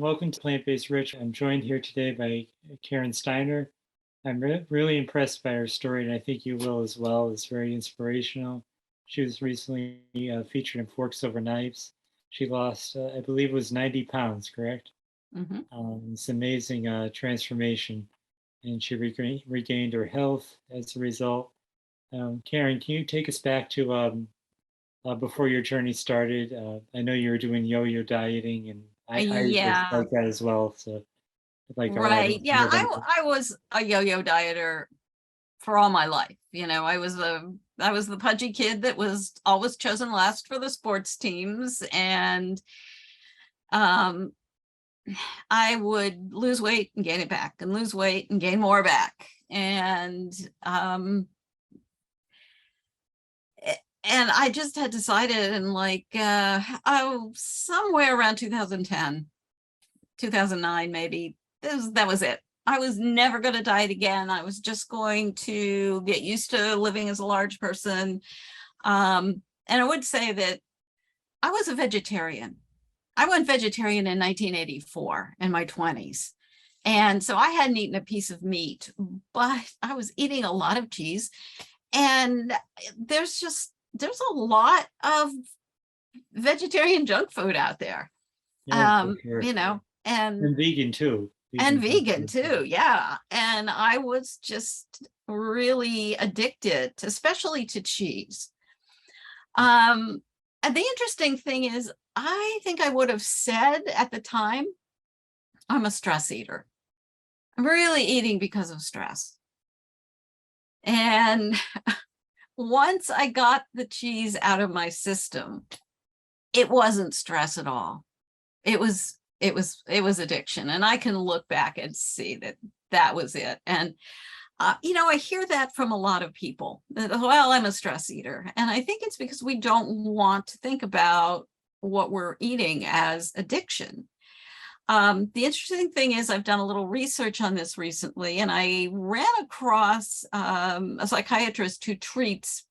welcome to Plant-Based Rich. I'm joined here today by Karen Steiner. I'm really impressed by her story, and I think you will as well. It's very inspirational. She was recently featured in Forks Over Knives. She lost, I believe it was 90 pounds, correct? Mm-hmm. It's amazing transformation, and she regained her health as a result. Karen, can you take us back to before your journey started? I know you were doing yo-yo dieting, and I was Yeah, like that as well. So I'd like our right. audience to Yeah, hear about that. I was a yo-yo dieter for all my life. I was the pudgy kid that was always chosen last for the sports teams, and um I would lose weight and gain it back and lose weight and gain more back. And I just had decided in somewhere around 2010, 2009, maybe that was it. I was never going to diet again. I was just going to get used to living as a large person. And I would say that I was a vegetarian. I went vegetarian in 1984 in my 20s. And so I hadn't eaten a piece of meat, but I was eating a lot of cheese. And there's a lot of vegetarian junk food out there. Yeah, for sure. And vegan too. vegan too. Yeah. And I was just really addicted, especially to cheese. And the interesting thing is, I think I would have said at the time, I'm a stress eater. I'm really eating because of stress. And once I got the cheese out of my system, it wasn't stress at all. It was addiction. And I can look back and see that was it. And I hear that from a lot of people that, well, I'm a stress eater. And I think it's because we don't want to think about what we're eating as addiction. The interesting thing is, I've done a little research on this recently, and I ran across a psychiatrist who treats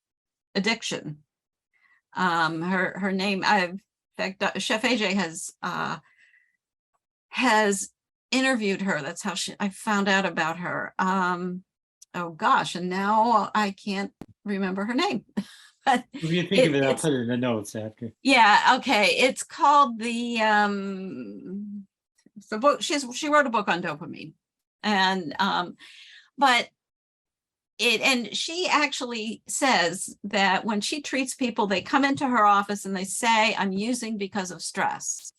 addiction. Her name, in fact, Chef AJ has interviewed her. That's how I found out about her. Oh gosh, and now I can't remember her name. But if you think of it, I'll put it in the notes after. Yeah, okay. It's called the book. She wrote a book on dopamine, and she actually says that when she treats people, they come into her office and they say, I'm using because of stress.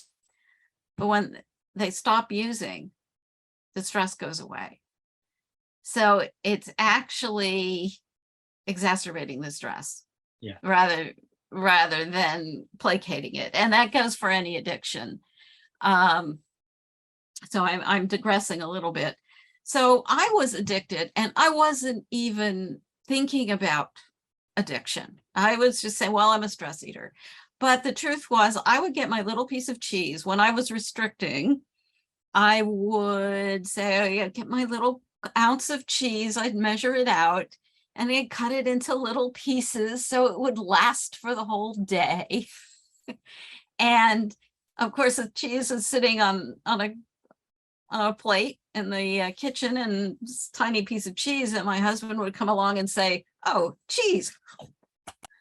But when they stop using, the stress goes away. So it's actually exacerbating the stress, yeah, rather than placating it. And that goes for any addiction. So I'm digressing a little bit. So I was addicted, and I wasn't even thinking about addiction. I was just saying, well, I'm a stress eater. But the truth was, I would get my little piece of cheese when I was restricting. I would say, oh, yeah, get my little ounce of cheese. I'd measure it out, and I'd cut it into little pieces so it would last for the whole day. And of course, the cheese is sitting on a plate in the kitchen, and this tiny piece of cheese, and my husband would come along and say, oh, cheese.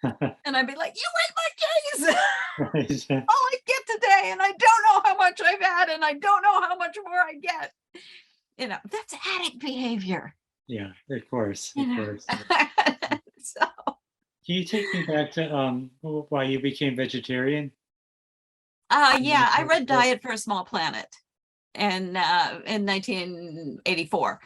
And I'd be like, you ate my cheese. All I get today, and I don't know how much I've had, and I don't know how much more I get. That's addict behavior. Yeah, of course. So, can you take me back to why you became vegetarian? yeah, I read Diet for a Small Planet in 1984.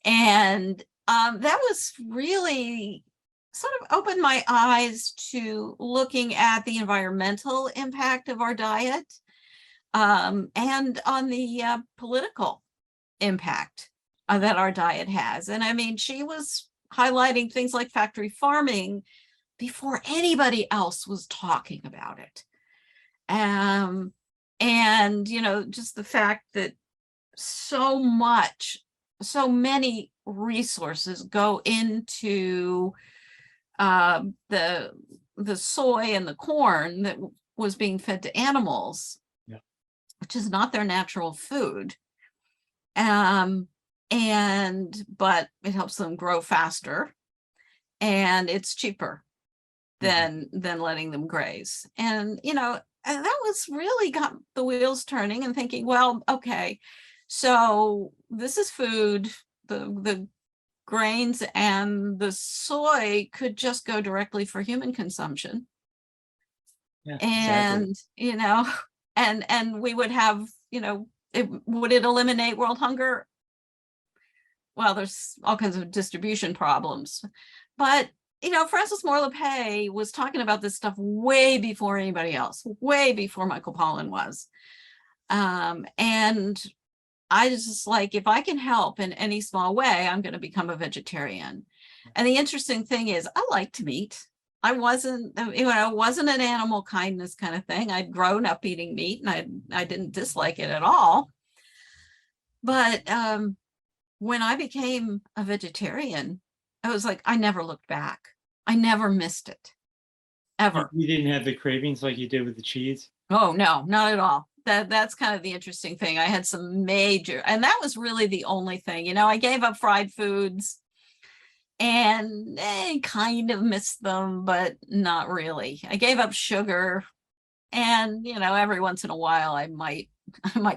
And that was really sort of opened my eyes to looking at the environmental impact of our diet, and on the political impact that our diet has. And I mean, she was highlighting things like factory farming before anybody else was talking about it. And just the fact that so many resources go into the soy and the corn that was being fed to animals. Yeah. which is not their natural food. But it helps them grow faster, and it's cheaper than letting them graze. And and that was really got the wheels turning and thinking, well, okay, so this is food. The grains and the soy could just go directly for human consumption. Yeah, And exactly. and we would have, would it eliminate world hunger? Well, there's all kinds of distribution problems, but Francis Moore Lepay was talking about this stuff way before anybody else, way before Michael Pollan was. And I was just like, if I can help in any small way, I'm going to become a vegetarian. And the interesting thing is, I liked meat. I wasn't, it wasn't an animal kindness kind of thing. I'd grown up eating meat, and I didn't dislike it at all. But when I became a vegetarian, I was like, I never looked back. I never missed it, ever. You didn't have the cravings like you did with the cheese? Oh, no, not at all. That's kind of the interesting thing. I had some major, and that was really the only thing. I gave up fried foods and kind of missed them, but not really. I gave up sugar, and every once in a while I might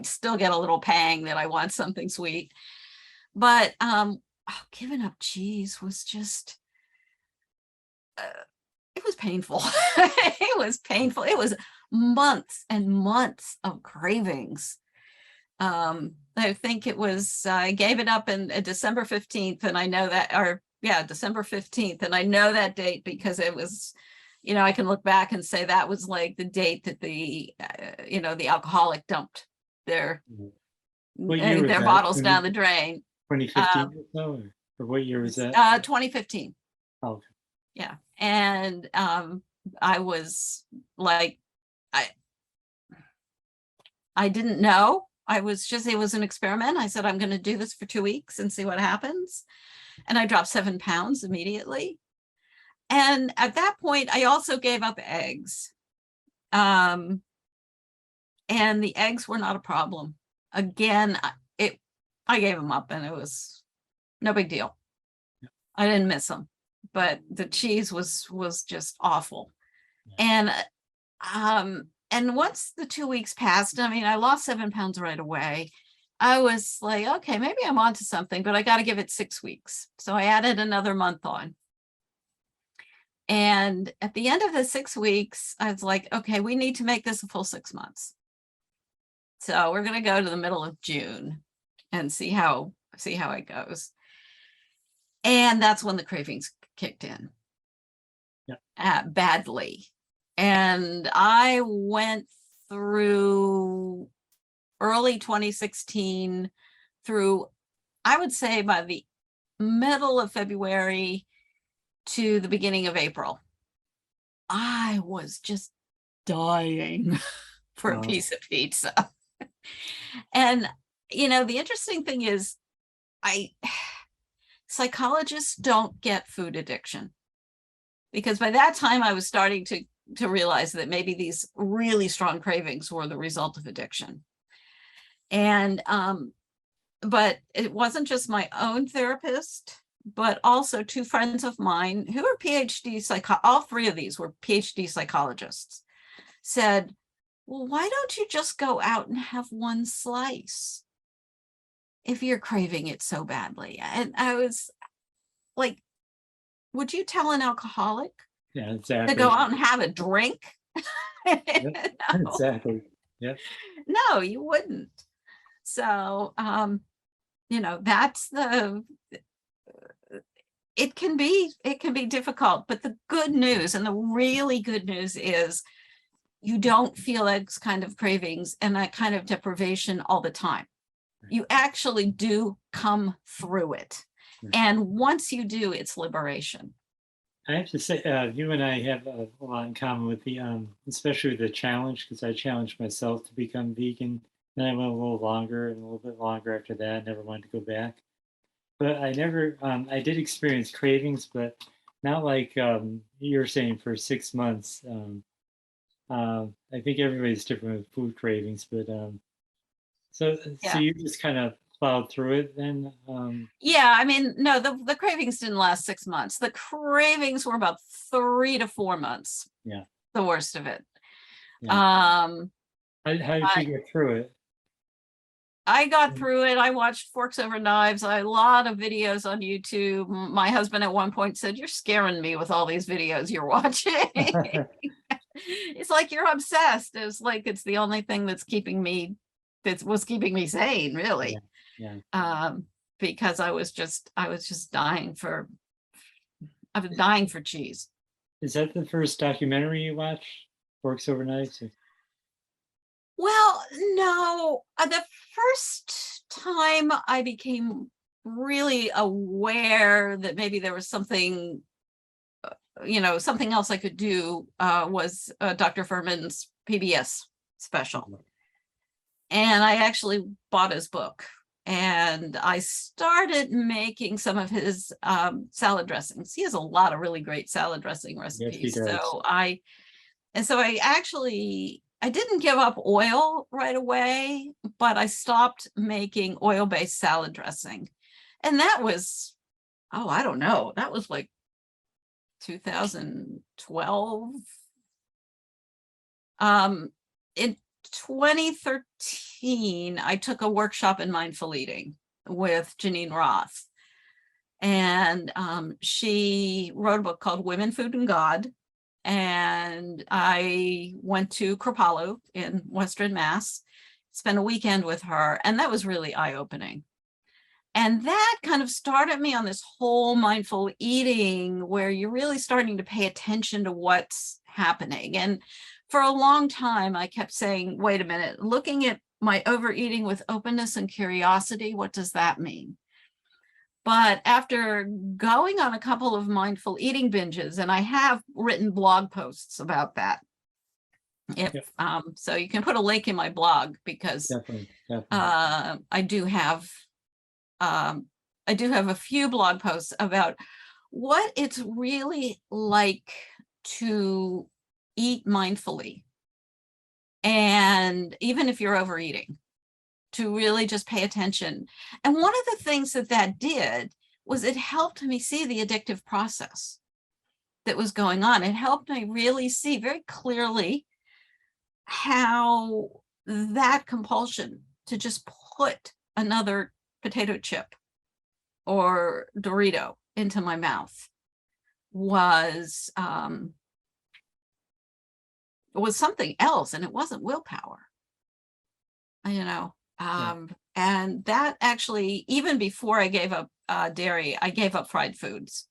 still get a little pang that I want something sweet. But giving up cheese was just it was painful. It was painful. It was months and months of cravings. I think it was, I gave it up in December 15th, and I know that, or yeah, December 15th. And I know that date because it was, I can look back and say that was like the date that the alcoholic dumped their, What year was their that? bottles down the drain. 2015 or so? Or what year was that? 2015. Oh, okay. Yeah. And I was like, I didn't know. It was an experiment. I said, I'm going to do this for 2 weeks and see what happens. And I dropped 7 pounds immediately. And at that point, I also gave up eggs. And the eggs were not a problem. Again, I gave them up, and it was no big deal. I didn't miss them, but the cheese was just awful. And once the 2 weeks passed, I lost 7 pounds right away. I was like, okay, maybe I'm onto something, but I got to give it 6 weeks. So I added another month on. And at the end of the 6 weeks, I was like, okay, we need to make this a full 6 months. So we're going to go to the middle of June and see how it goes. And that's when the cravings kicked in. Badly. And I went through early 2016 through, I would say, by the middle of February to the beginning of April. I was just dying for a piece of pizza. And, the interesting thing is, psychologists don't get food addiction, because by that time I was starting to realize that maybe these really strong cravings were the result of addiction. And but it wasn't just my own therapist, but also 2 friends of mine who are all 3 of these were PhD psychologists, said, well, why don't you just go out and have 1 slice if you're craving it so badly? And I was like, would you tell an alcoholic exactly. to go out and have a drink? No. Exactly. Yeah. No, you wouldn't. So, that's it can be difficult, but the good news, and the really good news, is you don't feel those kind of cravings and that kind of deprivation all the time. You actually do come through it. And once you do, it's liberation. I have to say, you and I have a lot in common with the, especially with the challenge, because I challenged myself to become vegan. Then I went a little longer and a little bit longer after that. Never wanted to go back. But I never, I did experience cravings, but not like you were saying for 6 months. I think everybody's different with food cravings, but So Yeah. you just kind of plowed through it then? Yeah, I mean, no, the cravings didn't last 6 months. The cravings were about 3 to 4 months, Yeah, the worst of it. yeah. Um, How did you get through it? I got through it. I watched Forks Over Knives, a lot of videos on YouTube. My husband at one point said, "You're scaring me with all these videos you're watching." It's like you're obsessed. It's like it's the only thing that's that was keeping me sane, Yeah, really. yeah. Um, because I was just I was dying for cheese. Is that the first documentary you watched? Forks Over Knives? Well, no, the first time I became really aware that maybe there was something, something else I could do, was Dr. Furman's PBS special. And I actually bought his book and I started making some of his salad dressings. He has a lot of really great salad dressing Yes, he recipes. does. So I didn't give up oil right away, but I stopped making oil-based salad dressing. And that was, oh, I don't know, that was like 2012. In 2013, I took a workshop in mindful eating with Janine Roth. And she wrote a book called Women, Food, and God. And I went to Kripalu in Western Mass, spent a weekend with her, and that was really eye-opening. And that kind of started me on this whole mindful eating where you're really starting to pay attention to what's happening. And for a long time, I kept saying, wait a minute, looking at my overeating with openness and curiosity, what does that mean? But after going on a couple of mindful eating binges, and I have written blog posts about that. If Yeah. So you can put a link in my blog because Definitely. I do have a few blog posts about what it's really like to eat mindfully. And even if you're overeating, to really just pay attention. And one of the things that did was it helped me see the addictive process that was going on. It helped me really see very clearly how that compulsion to just put another potato chip or Dorito into my mouth was something else, and it wasn't willpower. Yeah. And that actually, even before I gave up dairy, I gave up fried foods.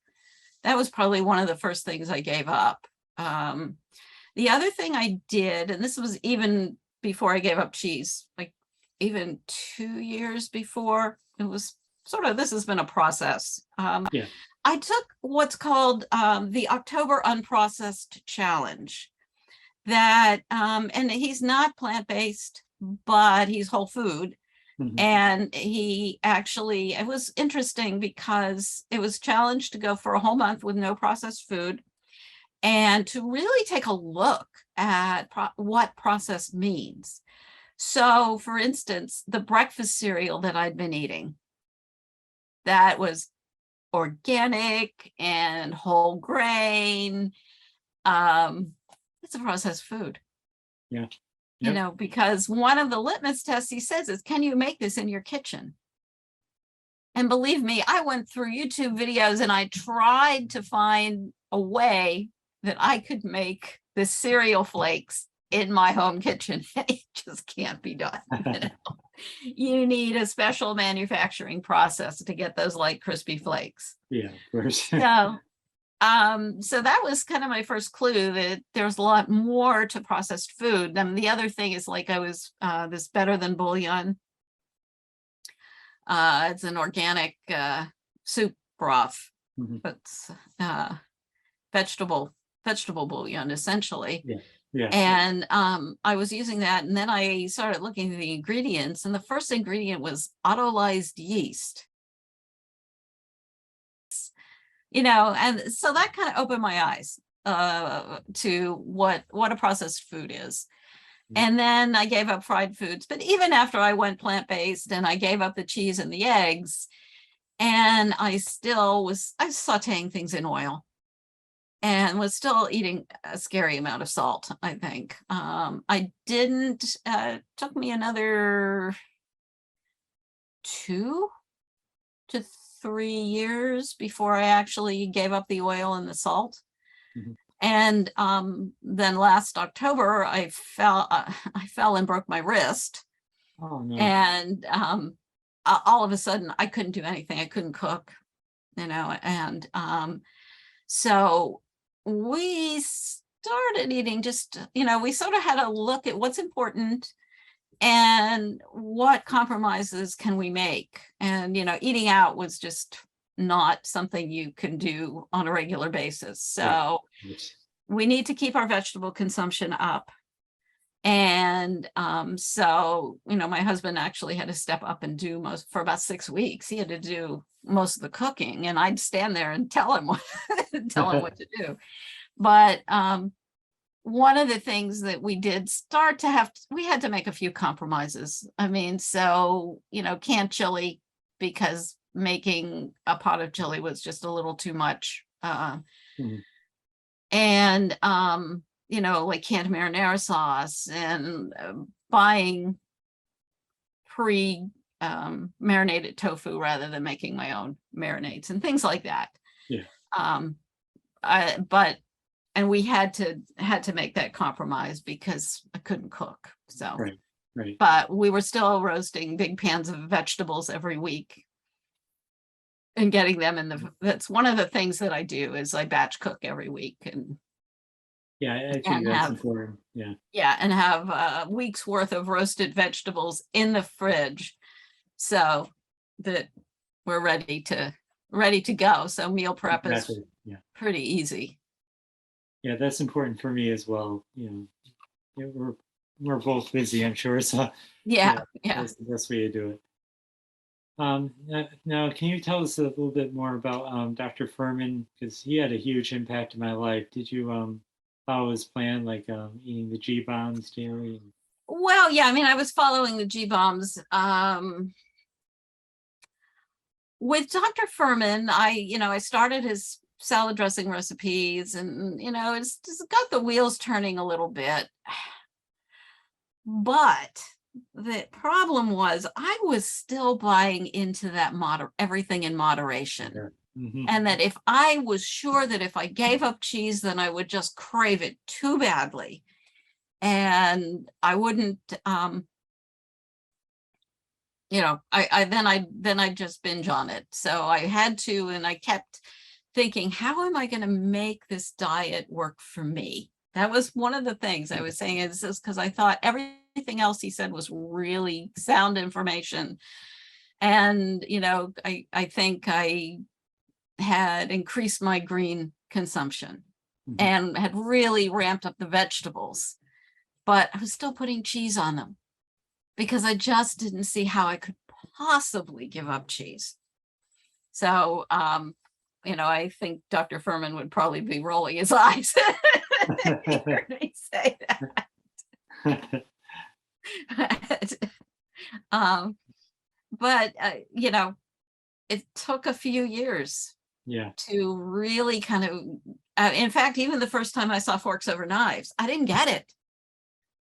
That was probably one of the first things I gave up. The other thing I did, and this was even before I gave up cheese, like even 2 years before, it was this has been a process. Yeah. I took what's called the October Unprocessed Challenge. And he's not plant-based, but he's whole food. Mhm. And it was interesting because it was challenged to go for a whole month with no processed food and to really take a look at what processed means. So, for instance, the breakfast cereal that I'd been eating, that was organic and whole grain. It's a processed food. Yeah. Yep. Because one of the litmus tests he says is, can you make this in your kitchen? And believe me, I went through YouTube videos and I tried to find a way that I could make the cereal flakes in my home kitchen. It just can't be done. You need a special manufacturing process to get those light, crispy flakes. Yeah, of course. So that was kind of my first clue that there's a lot more to processed food. And the other thing is, like, I was this Better Than Bouillon. It's an organic soup broth. Mhm. It's vegetable bouillon, essentially. Yeah. Yeah. And I was using that, and then I started looking at the ingredients, and the first ingredient was autolyzed yeast. And so that kind of opened my eyes to what a processed food is. And then I gave up fried foods. But even after I went plant-based and I gave up the cheese and the eggs, and I was sauteing things in oil and was still eating a scary amount of salt, I think. I didn't, took me another 2 to 3 years before I actually gave up the oil and the salt. Mhm. And then last October, I fell and broke my wrist. Oh no. And all of a sudden, I couldn't do anything. I couldn't cook, and so we started eating just, we sort of had a look at what's important and what compromises can we make. And, eating out was just not something you can do on a regular basis. So Yes. we need to keep our vegetable consumption up. And so, my husband actually had to step up and do for about 6 weeks. He had to do most of the cooking, and I'd stand there and tell him what to do. But one of the things that we did start to we had to make a few compromises. I mean, so, canned chili, because making a pot of chili was just a little too much. Mhm. And like canned marinara sauce, and buying marinated tofu rather than making my own marinades and things like that. Yeah. And we had to make that compromise because I couldn't cook. So, Right. But we were still roasting big pans of vegetables every week and getting them that's one of the things that I do, is I batch cook every week. And Yeah, I think and that's have important. Yeah. and have a week's worth of roasted vegetables in the fridge, so that we're ready to go. So meal prep is Exactly. Yeah. pretty easy. Yeah, that's important for me as well. We're both busy, I'm sure. So Yeah. that's the best way to do it. Now, can you tell us a little bit more about Dr. Furman? Because he had a huge impact in my life. Did you follow his plan, like eating the G bombs daily? Well, yeah, I mean, I was following the G bombs. With Dr. Furman, I started his salad dressing recipes, and it's just got the wheels turning a little bit. But the problem was I was still buying into that everything in moderation. Yeah. Mm-hmm. And that if I was sure that if I gave up cheese, then I would just crave it too badly. And I wouldn't, I'd just binge on it. So I had to, and I kept thinking, how am I going to make this diet work for me? That was one of the things I was saying, is this because I thought everything else he said was really sound information. And, I think I had increased my green consumption and had really ramped up the vegetables, but I was still putting cheese on them because I just didn't see how I could possibly give up cheese. So, I think Dr. Furman would probably be rolling his eyes if he heard me say that. But it took a few years to really kind of, in fact, even the first time I saw Forks Over Knives, I didn't get it.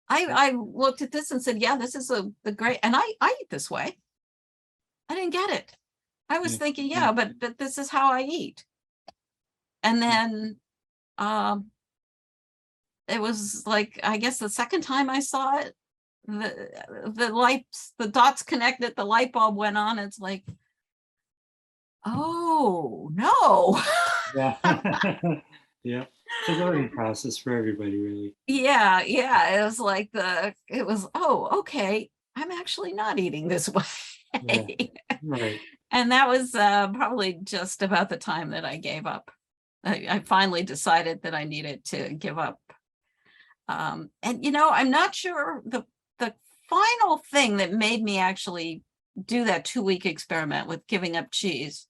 I looked at this and said, yeah, this is the great, and I eat this way. I didn't get it. I was thinking, yeah, but this is how I eat. And then it was like, I guess the second time I saw it, the dots connected, the light bulb went on. It's like, oh no. Yeah. Yeah. It's a learning process for everybody, really. Yeah. It was like oh, okay, I'm actually not eating this way. Yeah. Right. And that was probably just about the time that I gave up. I finally decided that I needed to give up. And I'm not sure the final thing that made me actually do that 2-week experiment with giving up cheese.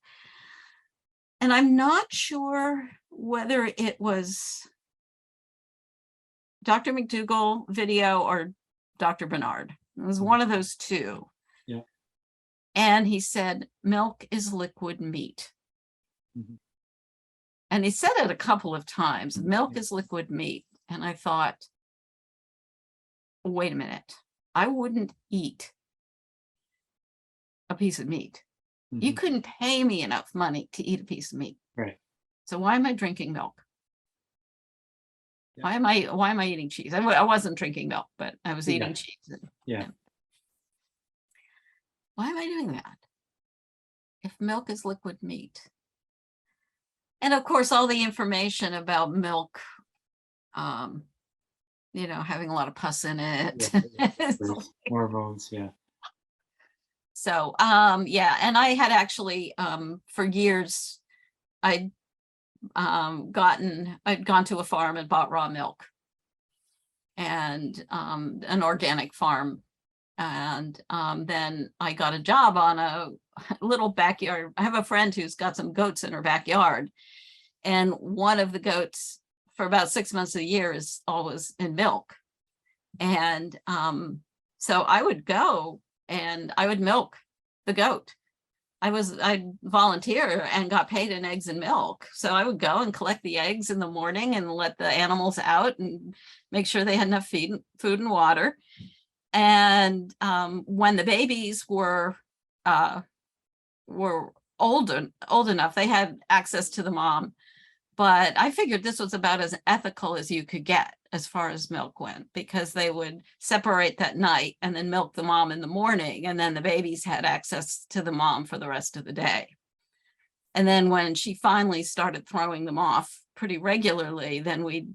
And I'm not sure whether it was Dr. McDougall video or Dr. Bernard. It was one of those two. Yeah. And he said, milk is liquid meat. Mhm. And he said it a couple of times, milk is liquid meat. And I thought, wait a minute, I wouldn't eat a piece of meat. You Mhm. couldn't pay me enough money to eat a piece of meat. Right. So why am I drinking milk? Yeah. Why am I eating cheese? I wasn't drinking milk, but I was eating Yeah. cheese. Yeah. Why am I doing that? If milk is liquid meat. And of course, all the information about milk, having a lot of pus in it. Hormones, yeah. So, yeah, and I had actually, for years, I'd gone to a farm and bought raw milk, and an organic farm. And then I got a job on a little backyard. I have a friend who's got some goats in her backyard, and one of the goats for about 6 months of the year is always in milk. And so I would go and I would milk the goat. I'd volunteer and got paid in eggs and milk. So I would go and collect the eggs in the morning and let the animals out and make sure they had enough food and water. And when the babies were old enough, they had access to the mom. But I figured this was about as ethical as you could get as far as milk went, because they would separate that night and then milk the mom in the morning, and then the babies had access to the mom for the rest of the day. And then when she finally started throwing them off pretty regularly, then we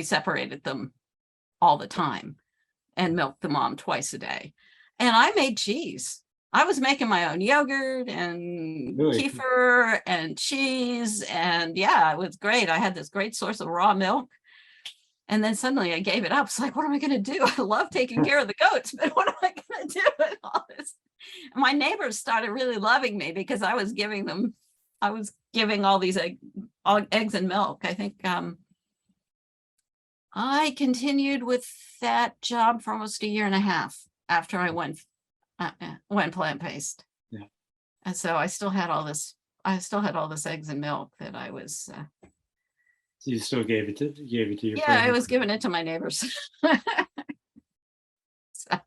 separated them all the time and milked the mom twice a day. And I made cheese. I was making my own yogurt and kefir and cheese. And yeah, it was great. I had this great source of raw milk. And then suddenly I gave it up. It's like, what am I going to do? I love taking care of the goats, but what am I going to do with all this? And my neighbors started really loving me because I was giving all these eggs and milk. I think I continued with that job for almost 1.5 years after I went plant-based. Yeah. And so I still had all this eggs and milk that I was. So you still gave it to your Yeah, friends? I was giving it to my neighbors. So.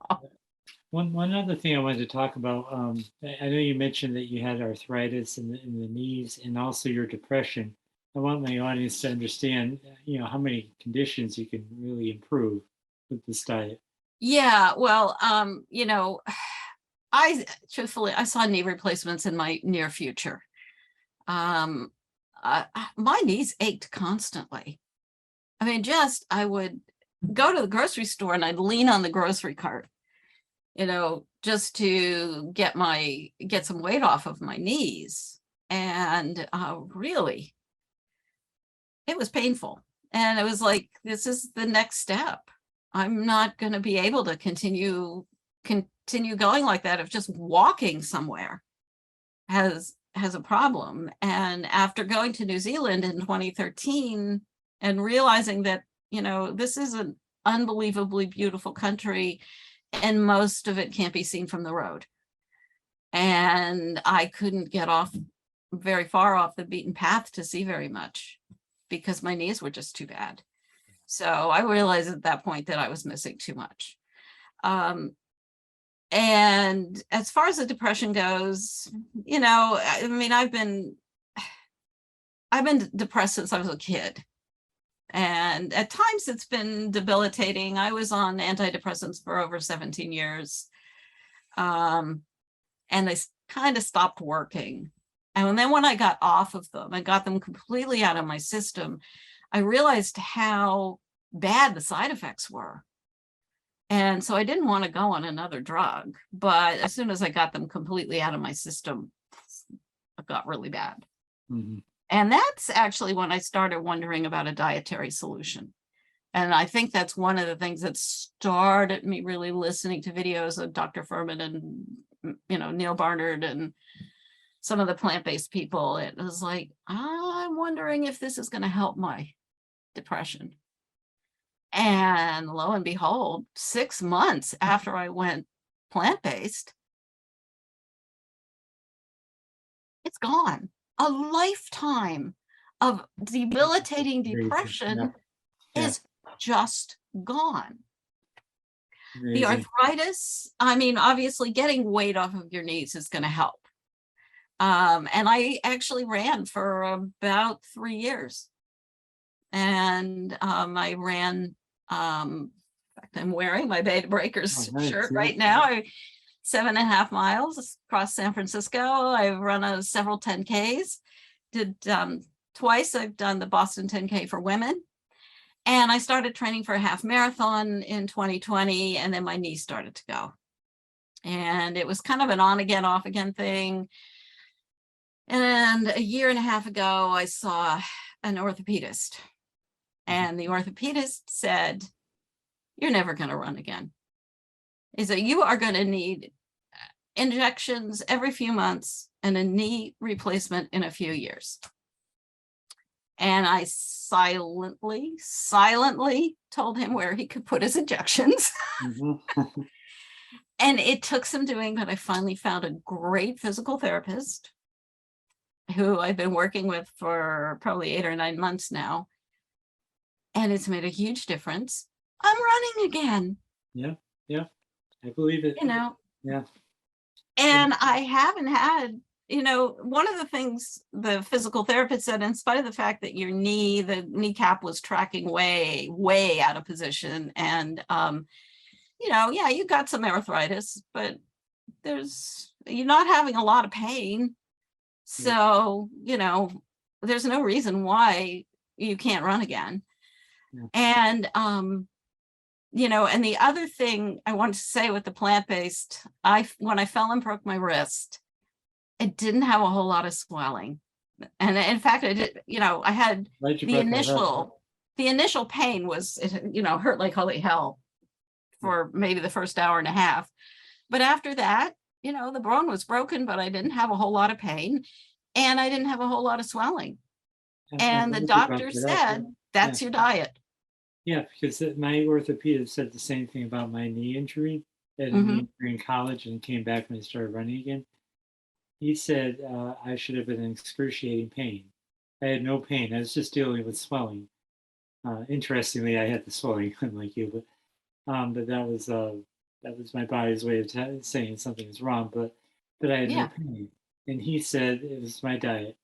One other thing I wanted to talk about, I know you mentioned that you had arthritis in the knees and also your depression. I want my audience to understand, how many conditions you can really improve with this diet. Yeah, well, I saw knee replacements in my near future. My knees ached constantly. I mean, I would go to the grocery store and I'd lean on the grocery cart, just to get some weight off of my knees. And really, it was painful. And it was like, this is the next step. I'm not going to be able to continue going like that if just walking somewhere has a problem. And after going to New Zealand in 2013 and realizing that, this is an unbelievably beautiful country and most of it can't be seen from the road. And I couldn't get very far off the beaten path to see very much because my knees were just too bad. So I realized at that point that I was missing too much. And as far as the depression goes, I mean, I've been depressed since I was a kid. And at times it's been debilitating. I was on antidepressants for over 17 years. And they kind of stopped working. And then when I got off of them, I got them completely out of my system, I realized how bad the side effects were. And so I didn't want to go on another drug. But as soon as I got them completely out of my system, it got really bad. Mm-hmm. And that's actually when I started wondering about a dietary solution. And I think that's one of the things that started me really listening to videos of Dr. Furman and, Neil Barnard and some of the plant-based people. It was like, I'm wondering if this is going to help my depression. And lo and behold, 6 months after I went plant-based, it's gone. A lifetime of debilitating Amazing. Yeah. depression Yeah. is just gone. The Amazing. arthritis, I mean, obviously getting weight off of your knees is going to help. And I actually ran for about 3 years. And I ran, in fact, I'm wearing my Beta Breakers Oh, nice. shirt Yeah. right now. 7.5 miles across San Francisco. I've run several 10Ks. Did twice. I've done the Boston 10K for women. And I started training for a half marathon in 2020, and then my knee started to go. And it was kind of an on again, off again thing. And a year and a half ago, I saw an orthopedist. And the orthopedist said, "You're never going to run again." He said, "You are going to need injections every few months and a knee replacement in a few years." And I silently told him where he could put his injections. Mm-hmm. And it took some doing, but I finally found a great physical therapist who I've been working with for probably 8 or 9 months now. And it's made a huge difference. I'm running again. Yeah. Yeah. I believe it. Yeah. And I haven't had, one of the things the physical therapist said, in spite of the fact that the kneecap was tracking way, way out of position. And, yeah, you got some arthritis, but you're not having a lot of pain. So, there's no reason why you can't run again. Yeah. And, and the other thing I wanted to say with the plant-based, when I fell and broke my wrist, I didn't have a whole lot of swelling. And in fact, I did, I had the initial pain was, hurt like holy hell for maybe the first hour and a half. But after that, the bone was broken, but I didn't have a whole lot of pain and I didn't have a whole lot of swelling. And the doctor said, that's your diet. Yeah, because my orthopedist said the same thing about my knee injury. I had a knee injury in college and came back when I started running again. He said I should have been in excruciating pain. I had no pain. I was just dealing with swelling. Interestingly, I had the swelling, unlike you, but that was my body's way of saying something is wrong. But I had no pain, and he said it was my diet.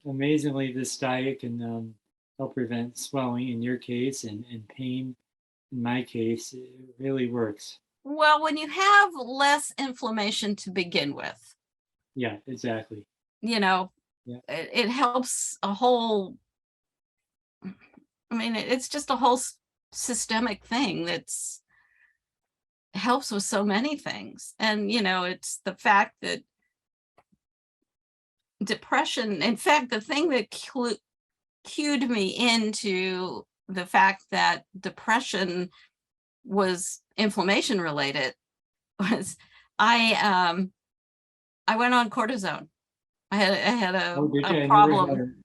Amazingly, this diet can help prevent swelling in your case and pain in my case. It really works. Well, when you have less inflammation to begin with. Yeah, exactly. It helps a whole, it's just a whole systemic thing that's helps with so many things. And, it's the fact that depression, in fact, the thing that cued me into the fact that depression was inflammation related was I went on cortisone. I had a problem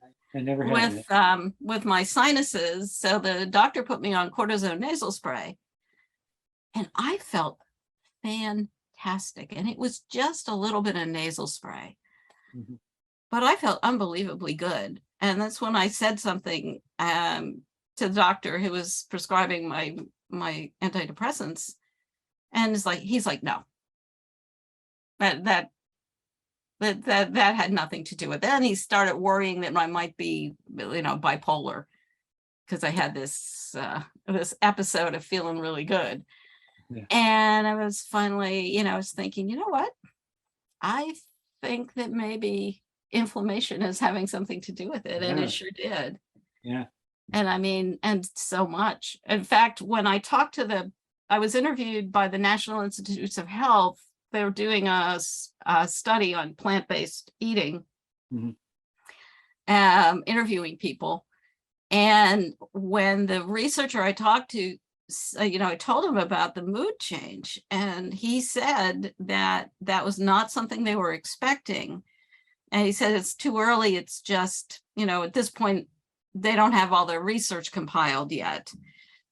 with my sinuses, so the doctor put me on cortisone nasal spray, and I felt fantastic. And it was just a little bit of nasal spray, but I felt unbelievably good. And that's when I said something to the doctor who was prescribing my antidepressants, and he's like, no, that had nothing to do with it. And he started worrying that I might be, bipolar, because I had this episode of feeling really good. Yeah. And I was finally, I was thinking, you know what? I think that maybe inflammation is having something to do with it. Yeah. And it sure did. Yeah. And and so much. In fact, when I talked I was interviewed by the National Institutes of Health. They were doing a study on plant-based eating, interviewing people. And when the researcher I talked to, I told him about the mood change, and he said that was not something they were expecting. And he said, it's too early. It's just, at this point, they don't have all their research compiled yet.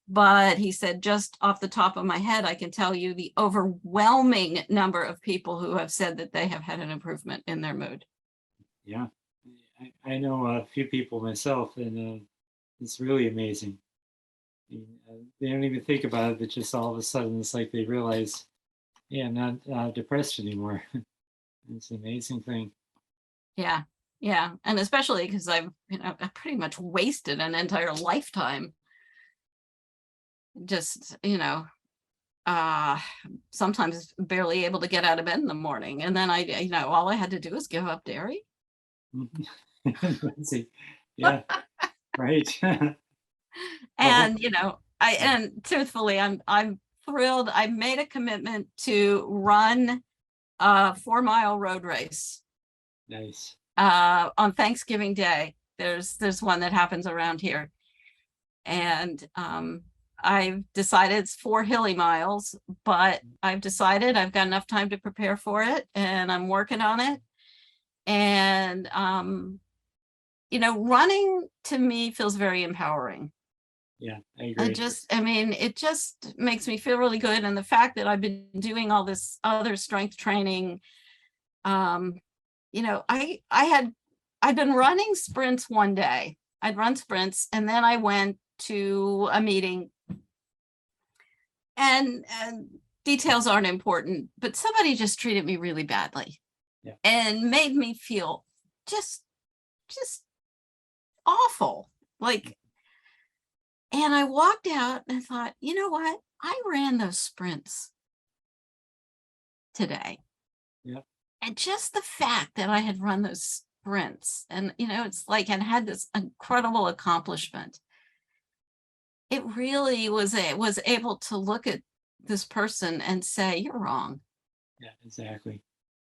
But he said, just off the top of my head, I can tell you the overwhelming number of people who have said that they have had an improvement in their mood. Yeah. I know a few people myself, and it's really amazing. They don't even think about it, but just all of a sudden it's like they realize, yeah, I'm not depressed anymore. It's an amazing thing. Yeah. Yeah. And especially because I pretty much wasted an entire lifetime just, uh, sometimes barely able to get out of bed in the morning. And then all I had to do was give up dairy. Amazing. Yeah, right. Well, And, and truthfully, I'm thrilled. I made a commitment to run a 4-mile road race nice. on Thanksgiving Day. There's one that happens around here. And I've decided it's 4 hilly miles, but I've decided I've got enough time to prepare for it, and I'm working on it. And running to me feels very empowering. Yeah, I agree. It just makes me feel really good. And the fact that I've been doing all this other strength training, I'd been running sprints one day. I'd run sprints, and then I went to a meeting, and details aren't important, but somebody just treated me really badly. Yeah. And made me feel just awful. And I walked out and thought, you know what? I ran those sprints today. Yeah. And just the fact that I had run those sprints, and it's like I had this incredible accomplishment. It really was able to look at this person and say, you're wrong. Yeah, exactly.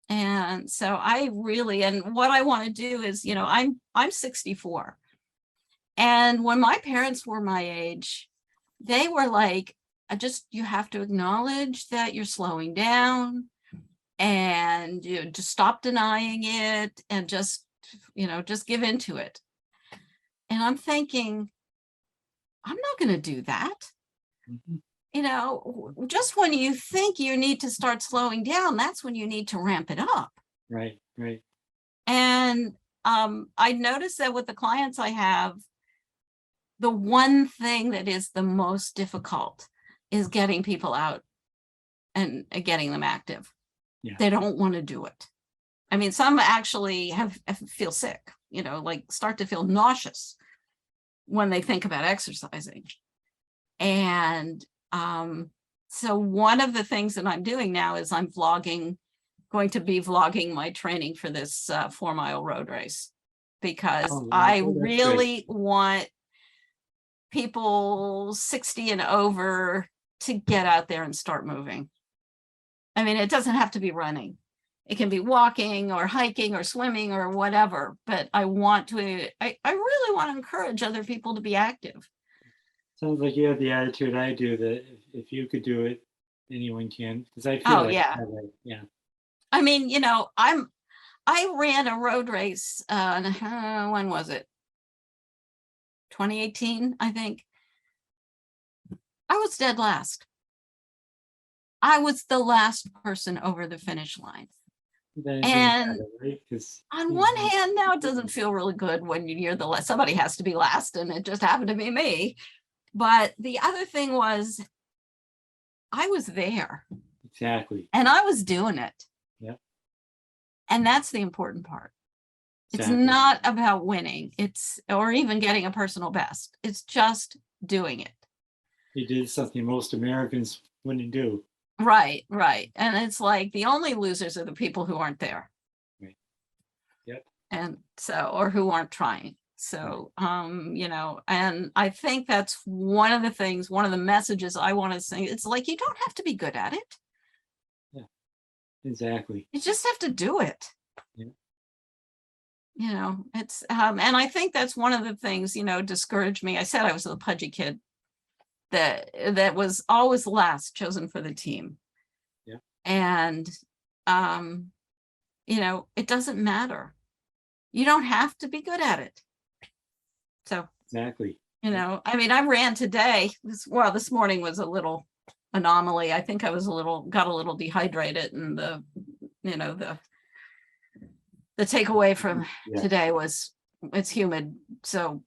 And so and what I want to do is, I'm 64. And when my parents were my age, they were like, you have to acknowledge that you're slowing down, and just stop denying it, and just give into it. And I'm thinking, I'm not going to do that. Mm-hmm. Just when you think you need to start slowing down, that's when you need to ramp it up. Right. And I noticed that with the clients I have, the one thing that is the most difficult is getting people out and getting them active. Yeah. They don't want to do it. I mean, some actually feel sick, start to feel nauseous when they think about exercising. And so one of the things that I'm doing now is I'm going to be vlogging my training for this 4-mile road race, because I really want people 60 and over to get out there and start moving. I mean, it doesn't have to be running. It can be walking or hiking or swimming or whatever, but I really want to encourage other people to be active. Sounds like you have the attitude I do, that if you could do it, anyone can. Because I feel yeah. I mean, I ran a road race, when was it? 2018, I think. I was dead last. I was the last person over the finish line. And right? On one hand, now it doesn't feel really good when you're the last. Somebody has to be last, and it just happened to be me. But the other thing was, I was there. Exactly. And I was doing it. Yep. And that's the important part. Exactly. It's not about winning, or even getting a personal best. It's just doing it. You did something most Americans wouldn't do. Right. And it's like the only losers are the people who aren't there. Right. Yep. And so, or who aren't trying. So, and I think that's one of the messages I want to say. It's like, you don't have to be good at it. Yeah, exactly. You just have to do it. Yeah. It's, and I think that's one of the things, discouraged me. I said I was a pudgy kid that was always last, chosen for the team. Yeah. And, it doesn't matter. You don't have to be good at it. So. Exactly. You know, I mean, I ran today. This morning was a little anomaly. I think I was got a little dehydrated, and the takeaway from today was it's humid. So,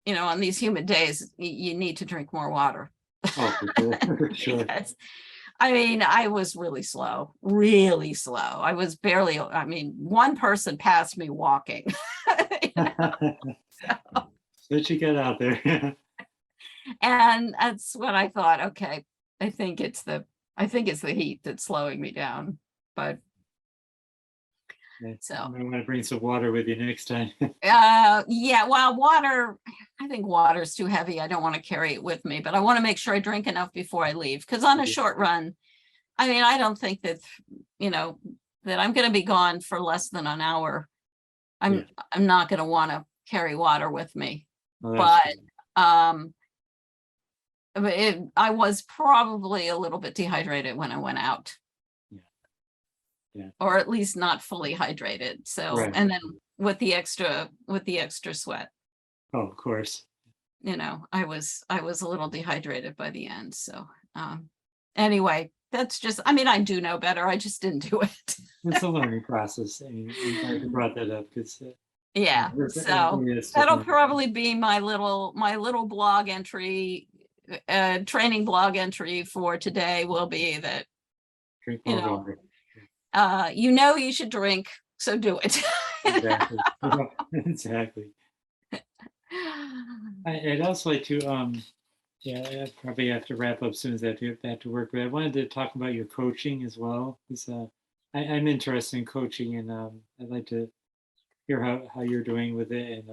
on these humid days, you need to drink more water. Oh, for sure. Because, I mean, I was really slow. I was barely, one person passed me walking. What you get out there? And that's what I thought. Okay, I think it's the heat that's slowing me down. But so I want to bring some water with you next time. yeah, well, water, I think water is too heavy. I don't want to carry it with me, but I want to make sure I drink enough before I leave. Because on a short run, I mean, I don't think that, that I'm going to be gone for less than an hour. I'm not going to want to carry water with me. But I was probably a little bit dehydrated when I went out. Yeah. Or at least not fully hydrated. So, and then with the extra sweat. Oh, of course. I was a little dehydrated by the end. So, anyway, that's just, I do know better. I just didn't do it. It's a learning process. I mean, I'm glad you brought that up because yeah. So that'll probably be my little blog entry, training blog entry for today will be that, drink more water. You should drink, so do it. Exactly. Exactly. I'd also like to, I probably have to wrap up soon as I get back to work, but I wanted to talk about your coaching as well. Because I'm interested in coaching, and I'd like to hear how you're doing with it, and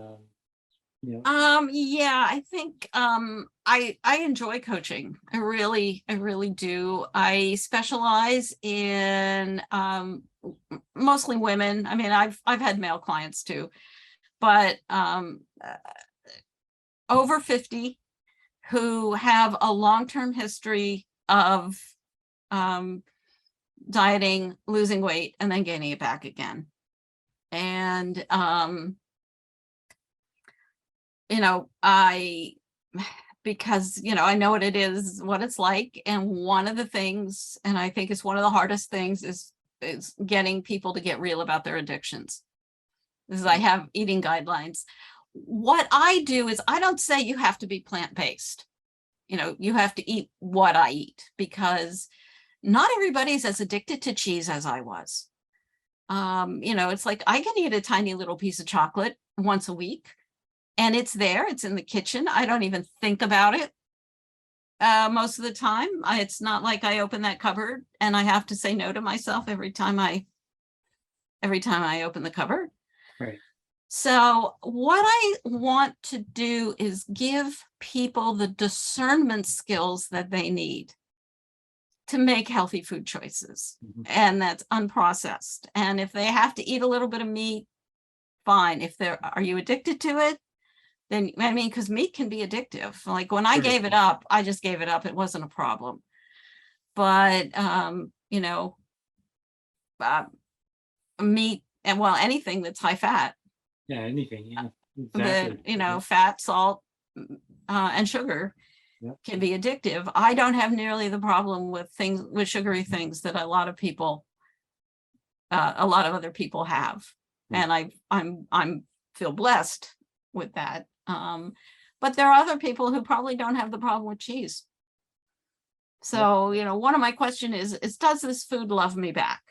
yeah, I think I enjoy coaching. I really do. I specialize in mostly women. I mean, I've had male clients too, but over 50 who have a long-term history of dieting, losing weight, and then gaining it back again. And because I know what it's like. And one of the things, and I think it's one of the hardest things, is getting people to get real about their addictions. Because I have eating guidelines. What I do is I don't say you have to be plant-based. You have to eat what I eat, because not everybody's as addicted to cheese as I was. It's like I can eat a tiny little piece of chocolate once a week. And it's there, it's in the kitchen. I don't even think about it most of the time. It's not like I open that cupboard and I have to say no to myself every time I open the cupboard. Right. So what I want to do is give people the discernment skills that they need to make healthy food choices. Mm-hmm. And that's unprocessed. And if they have to eat a little bit of meat, fine. Are you addicted to it? Then, because meat can be addictive. Like when I gave it up, I just gave it up. It wasn't a problem. But, meat, and anything that's high fat. Yeah, anything. Yeah, exactly. Fat, salt, and sugar can be addictive. I don't have nearly the problem with sugary things that a lot of other people have. And I'm feel blessed with that. But there are other people who probably don't have the problem with cheese. So, one of my questions is does this food love me back?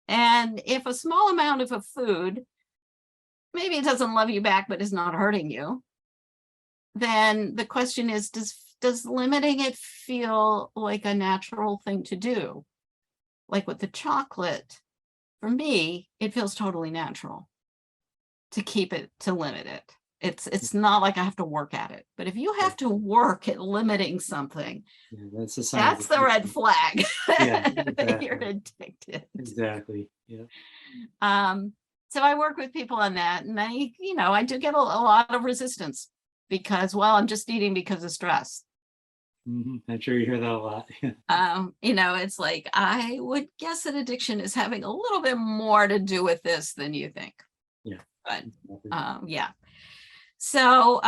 And if a small amount of a food, maybe it doesn't love you back, but is not hurting you, then the question is, does limiting it feel like a natural thing to do? Like with the chocolate, for me, it feels totally natural to limit it. It's not like I have to work at it. But if you have to work at limiting something, that's the red flag. Yeah, that you're addicted. Exactly. Yeah. So I work with people on that, and I do get a lot of resistance because, I'm just eating because of stress. Mm-hmm. I'm sure you hear that a lot. It's like, I would guess that addiction is having a little bit more to do with this than you think. Yeah. But yeah. So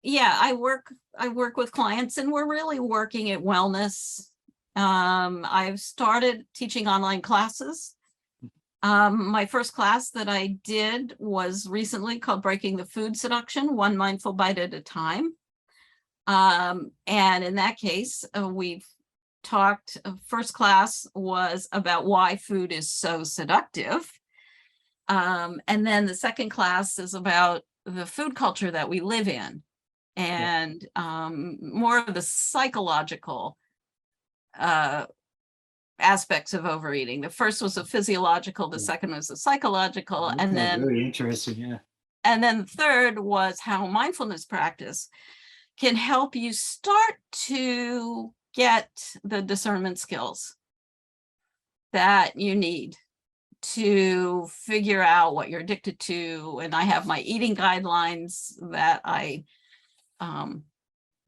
yeah, I work with clients, and we're really working at wellness. I've started teaching online classes. My first class that I did was recently called Breaking the Food Seduction, One Mindful Bite at a Time. And in that case, we've talked, first class was about why food is so seductive. And then the second class is about the food culture that we live in, and more of the psychological aspects of overeating. The first was a physiological, the second was a psychological, and then really interesting. Yeah. and then the third was how mindfulness practice can help you start to get the discernment skills that you need to figure out what you're addicted to. And I have my eating guidelines that I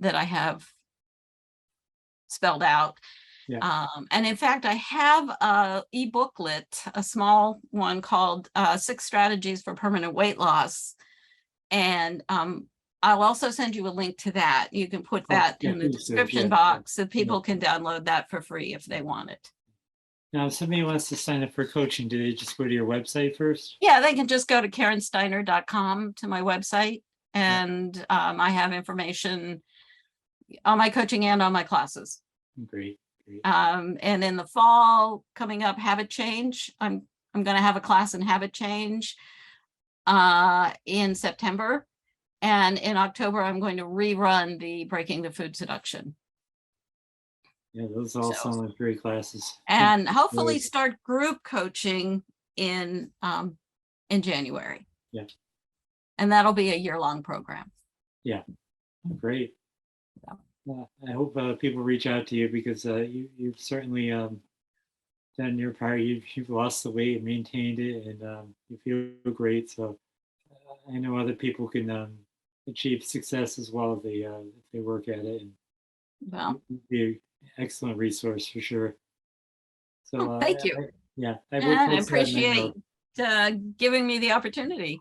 have spelled out. Yeah. And in fact, I have a e-booklet, a small one called 6 Strategies for Permanent Weight Loss. And I'll also send you a link to that. You can put that in the description box so people can download that for free if they want it. Now, if somebody wants to sign up for coaching, do they just go to your website first? Yeah, they can just go to KarenSteiner.com to my website, and I have information on my coaching and on my classes. Great. And in the fall coming up, habit change. I'm going to have a class in habit change in September, and in October I'm going to rerun the Breaking the Food Seduction. Yeah, those all sound like great classes. And hopefully start group coaching in January. Yeah. And that'll be a year-long program. Yeah. Great. I hope people reach out to you, because you've certainly done your part. You've lost the weight and maintained it, and you feel great. So I know other people can achieve success as well if they work at it. And be an excellent resource for sure. So thank you. I appreciate giving me the opportunity.